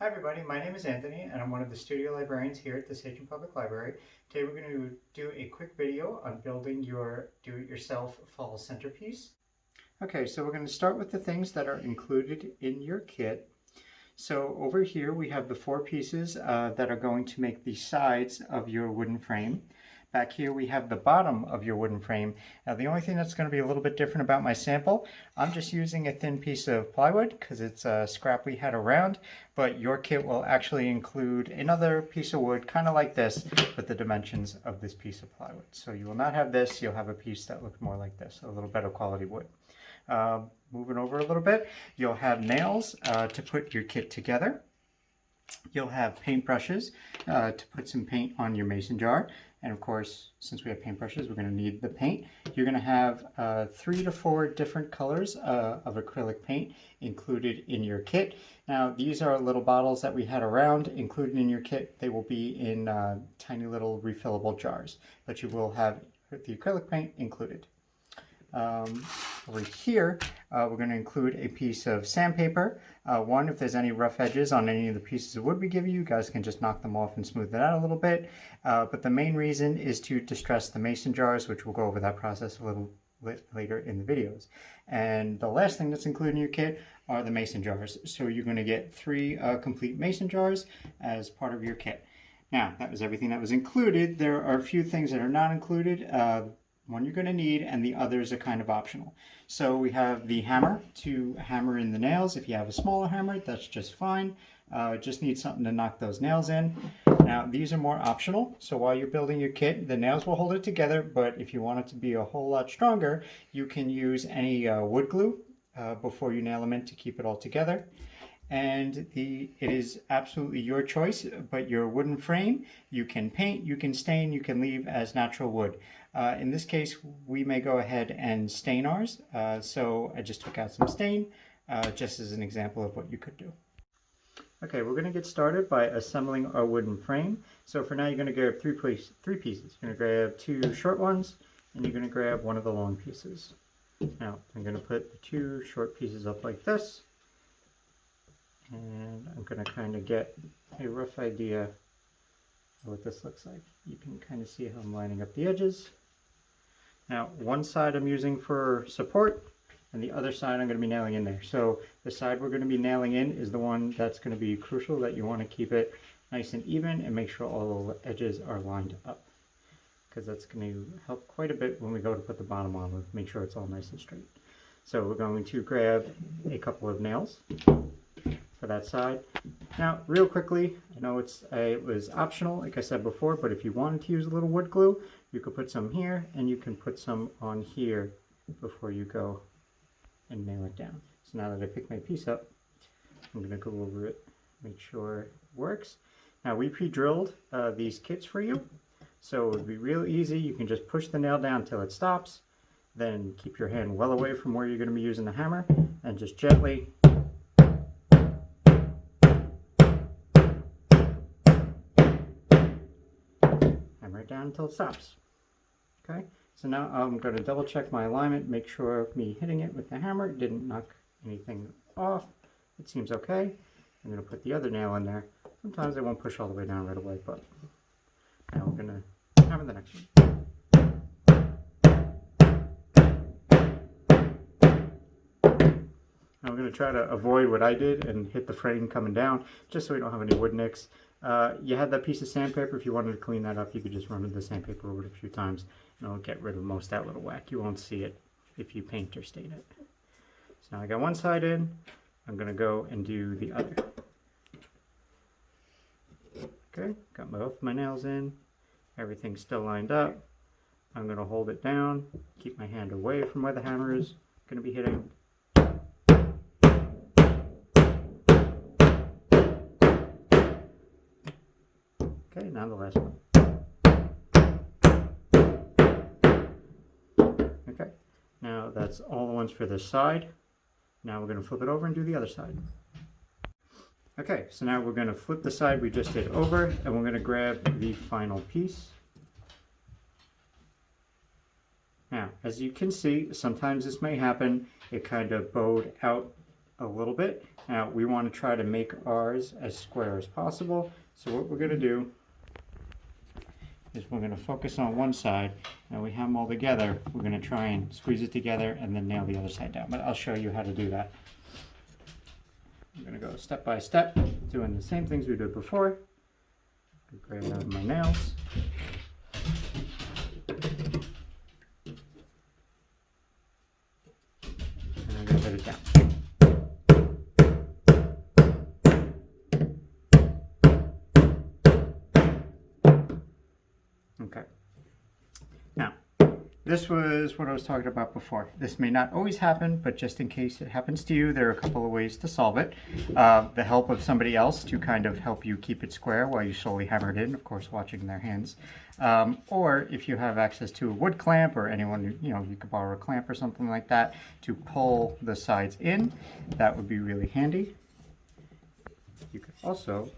Hi everybody, my name is Anthony and I'm one of the studio librarians here at the Sachem Public Library. Today we're going to do a quick video on building your do-it-yourself fall centerpiece. Okay, so we're going to start with the things that are included in your kit. So over here we have the four pieces that are going to make the sides of your wooden frame. Back here we have the bottom of your wooden frame. Now the only thing that's going to be a little bit different about my sample, I'm just using a thin piece of plywood because it's a scrap we had around, but your kit will actually include another piece of wood kind of like this with the dimensions of this piece of plywood. So you will not have this, you'll have a piece that looks more like this, a little better quality wood. Moving over a little bit, you'll have nails to put your kit together. You'll have paintbrushes to put some paint on your mason jar. And of course, since we have paintbrushes, we're going to need the paint. You're going to have 3 to 4 different colors of acrylic paint included in your kit. Now, these are little bottles that we had around included in your kit. They will be in tiny little refillable jars, but you will have the acrylic paint included. Over here, we're going to include a piece of sandpaper. One, if there's any rough edges on any of the pieces of wood we give you, you guys can just knock them off and smooth it out a little bit. But the main reason is to distress the mason jars, which we'll go over that process a little bit later in the videos. And the last thing that's included in your kit are the mason jars. So you're going to get 3 complete mason jars as part of your kit. Now, that was everything that was included. There are a few things that are not included. One you're going to need, and the others are kind of optional. So we have the hammer to hammer in the nails. If you have a smaller hammer, that's just fine. Just need something to knock those nails in. Now, these are more optional, so while you're building your kit, the nails will hold it together, but if you want it to be a whole lot stronger, you can use any wood glue before you nail them in to keep it all together. And it is absolutely your choice, but your wooden frame, you can paint, you can stain, you can leave as natural wood. In this case, we may go ahead and stain ours. So I just took out some stain, just as an example of what you could do. Okay, we're going to get started by assembling our wooden frame. So for now, you're going to grab three pieces. You're going to grab 2 short ones, and you're going to grab one of the long pieces. Now, I'm going to put the 2 short pieces up like this. And I'm going to kind of get a rough idea of what this looks like. You can kind of see how I'm lining up the edges. Now, one side I'm using for support, and the other side I'm going to be nailing in there. So the side we're going to be nailing in is the one that's going to be crucial, that you want to keep it nice and even and make sure all the edges are lined up, because that's going to help quite a bit when we go to put the bottom on. We'll make sure it's all nice and straight. So we're going to grab a couple of nails for that side. Now, real quickly, I know it was optional, like I said before, but if you wanted to use a little wood glue, you could put some here, and you can put some on here before you go and nail it down. So now that I picked my piece up, I'm going to go over it, make sure it works. Now, we pre-drilled these kits for you, so it would be real easy. You can just push the nail down until it stops, then keep your hand well away from where you're going to be using the hammer, and just gently down until it stops. Okay, so now I'm going to double check my alignment, make sure me hitting it with the hammer didn't knock anything off. It seems okay. I'm going to put the other nail in there. Sometimes it won't push all the way down right away, but now we're going to hammer the next one. Now we're going to try to avoid what I did and hit the frame coming down, just so we don't have any wood nicks. You had that piece of sandpaper. If you wanted to clean that up, you could just run the sandpaper over it a few times, and it'll get rid of most of that little whack. You won't see it if you paint or stain it. So now I got one side in. I'm going to go and do the other. Okay, got both my nails in. Everything's still lined up. I'm going to hold it down, keep my hand away from where the hammer is going to be hitting. Okay, now the last one. Okay, now that's all the ones for this side. Now we're going to flip it over and do the other side. Okay, so now we're going to flip the side we just did over, and we're going to grab the final piece. Now, as you can see, sometimes this may happen. It kind of bowed out a little bit. Now we want to try to make ours as square as possible. So what we're going to do is we're going to focus on one side, and we have them all together. We're going to try and squeeze it together and then nail the other side down. But I'll show you how to do that. I'm going to go step by step, doing the same things we did before. Grab out my nails. And I'm going to put it down. Okay. Now, this was what I was talking about before. This may not always happen, but just in case it happens to you, there are a couple of ways to solve it. The help of somebody else to kind of help you keep it square while you slowly hammer it in, of course, watching their hands. Or if you have access to a wood clamp, or anyone, you could borrow a clamp or something like that to pull the sides in, that would be really handy. You could also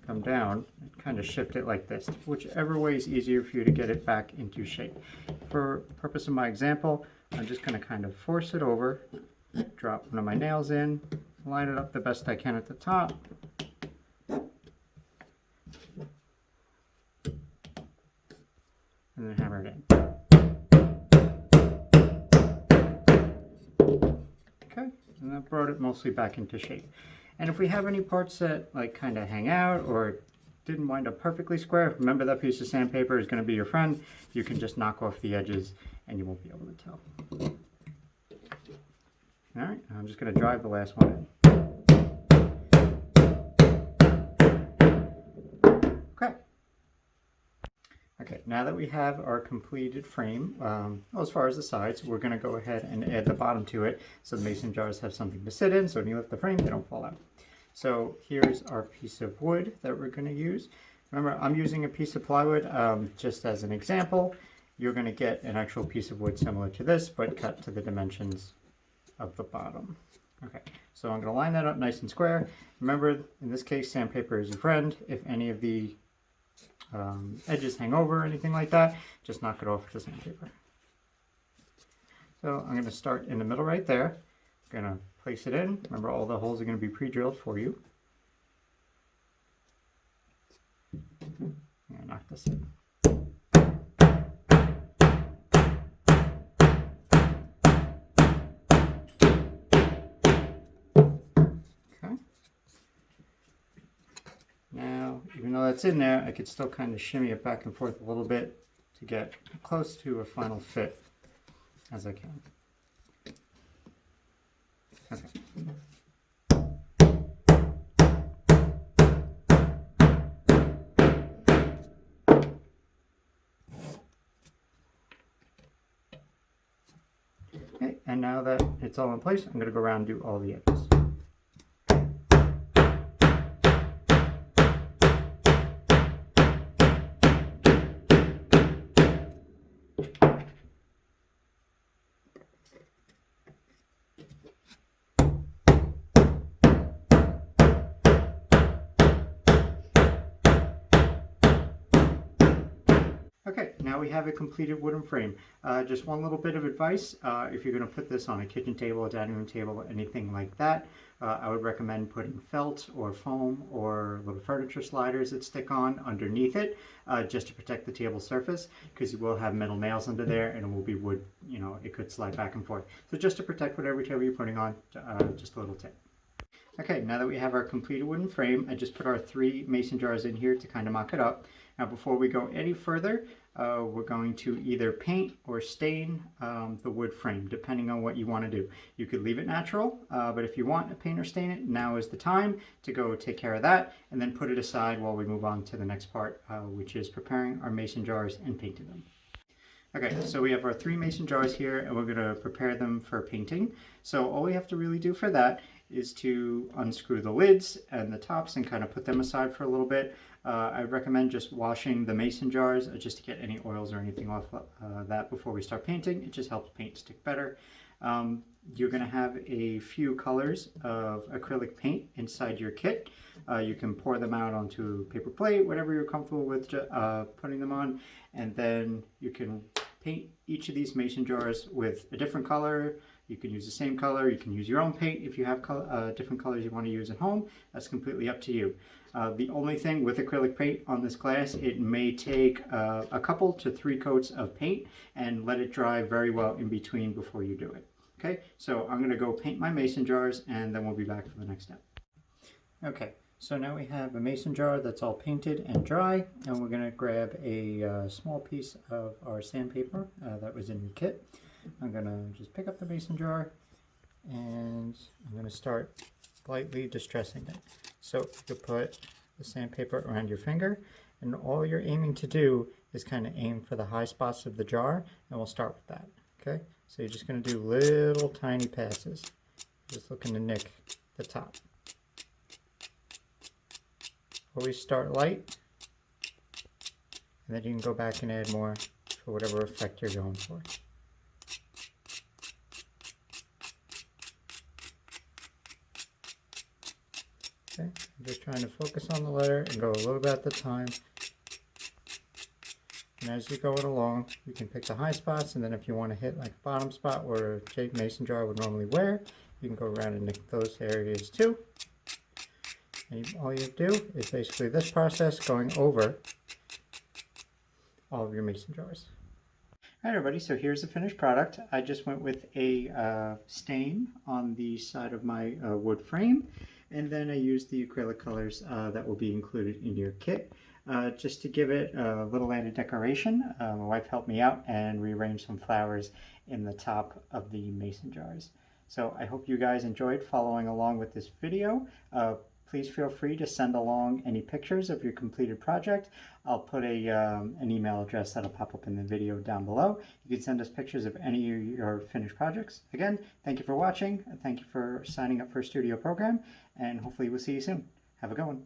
come down and kind of shift it like this, whichever way is easier for you to get it back into shape. For the purpose of my example, I'm just going to kind of force it over, drop one of my nails in, line it up the best I can at the top, and then hammer it in. Okay, and that brought it mostly back into shape. And if we have any parts that kind of hang out or didn't wind up perfectly square, remember that piece of sandpaper is going to be your friend. You can just knock off the edges and you won't be able to tell. All right, I'm just going to drive the last one in. Okay. Okay, now that we have our completed frame, as far as the sides, we're going to go ahead and add the bottom to it so the mason jars have something to sit in, so when you lift the frame, they don't fall out. So here's our piece of wood that we're going to use. Remember, I'm using a piece of plywood just as an example. You're going to get an actual piece of wood similar to this, but cut to the dimensions of the bottom. Okay, so I'm going to line that up nice and square. Remember, in this case, sandpaper is your friend. If any of the edges hang over or anything like that, just knock it off with the sandpaper. So I'm going to start in the middle right there. I'm going to place it in. Remember, all the holes are going to be pre-drilled for you. I'm going to knock this in. Okay. Now, even though that's in there, I could still kind of shimmy it back and forth a little bit to get close to a final fit as I can. Okay. Okay, and now that it's all in place, I'm going to go around and do all the edges. Okay, now we have a completed wooden frame. Just one little bit of advice, if you're going to put this on a kitchen table, a dining room table, anything like that, I would recommend putting felt or foam or little furniture sliders that stick on underneath it, just to protect the table surface, because you will have metal nails under there and it will be wood, it could slide back and forth. So just to protect whatever table you're putting on, just a little tip. Okay, now that we have our completed wooden frame, I just put our 3 mason jars in here to kind of mock it up. Now before we go any further, we're going to either paint or stain the wood frame, depending on what you want to do. You could leave it natural, but if you want to paint or stain it, now is the time to go take care of that, and then put it aside while we move on to the next part, which is preparing our mason jars and painting them. Okay, so we have our 3 mason jars here, and we're going to prepare them for painting. So all we have to really do for that is to unscrew the lids and the tops and kind of put them aside for a little bit. I recommend just washing the mason jars just to get any oils or anything off that before we start painting. It just helps paint stick better. You're going to have a few colors of acrylic paint inside your kit. You can pour them out onto a paper plate, whatever you're comfortable with putting them on, and then you can paint each of these mason jars with a different color. You can use the same color, you can use your own paint if you have different colors you want to use at home. That's completely up to you. The only thing with acrylic paint on this glass, it may take a couple to 3 coats of paint and let it dry very well in between before you do it. Okay, so I'm going to go paint my mason jars and then we'll be back for the next step. Okay, so now we have a mason jar that's all painted and dry, and we're going to grab a small piece of our sandpaper that was in your kit. I'm going to just pick up the mason jar and I'm going to start lightly distressing it. So you put the sandpaper around your finger, and all you're aiming to do is kind of aim for the high spots of the jar, and we'll start with that. Okay, so you're just going to do little tiny passes, just looking to nick the top. Always start light, and then you can go back and add more for whatever effect you're going for. Okay, I'm just trying to focus on the letter and go a little bit at a time. And as you go it along, you can pick the high spots, and then if you want to hit like the bottom spot where a mason jar would normally wear, you can go around and nick those areas too. And all you do is basically this process going over all of your mason jars. Alright everybody, so here's the finished product. I just went with a stain on the side of my wood frame, and then I used the acrylic colors that will be included in your kit. Just to give it a little added decoration, my wife helped me out and rearranged some flowers in the top of the mason jars. So I hope you guys enjoyed following along with this video. Please feel free to send along any pictures of your completed project. I'll put an email address that'll pop up in the video down below. You can send us pictures of any of your finished projects. Again, thank you for watching. Thank you for signing up for a studio program, and hopefully we'll see you soon. Have a good one.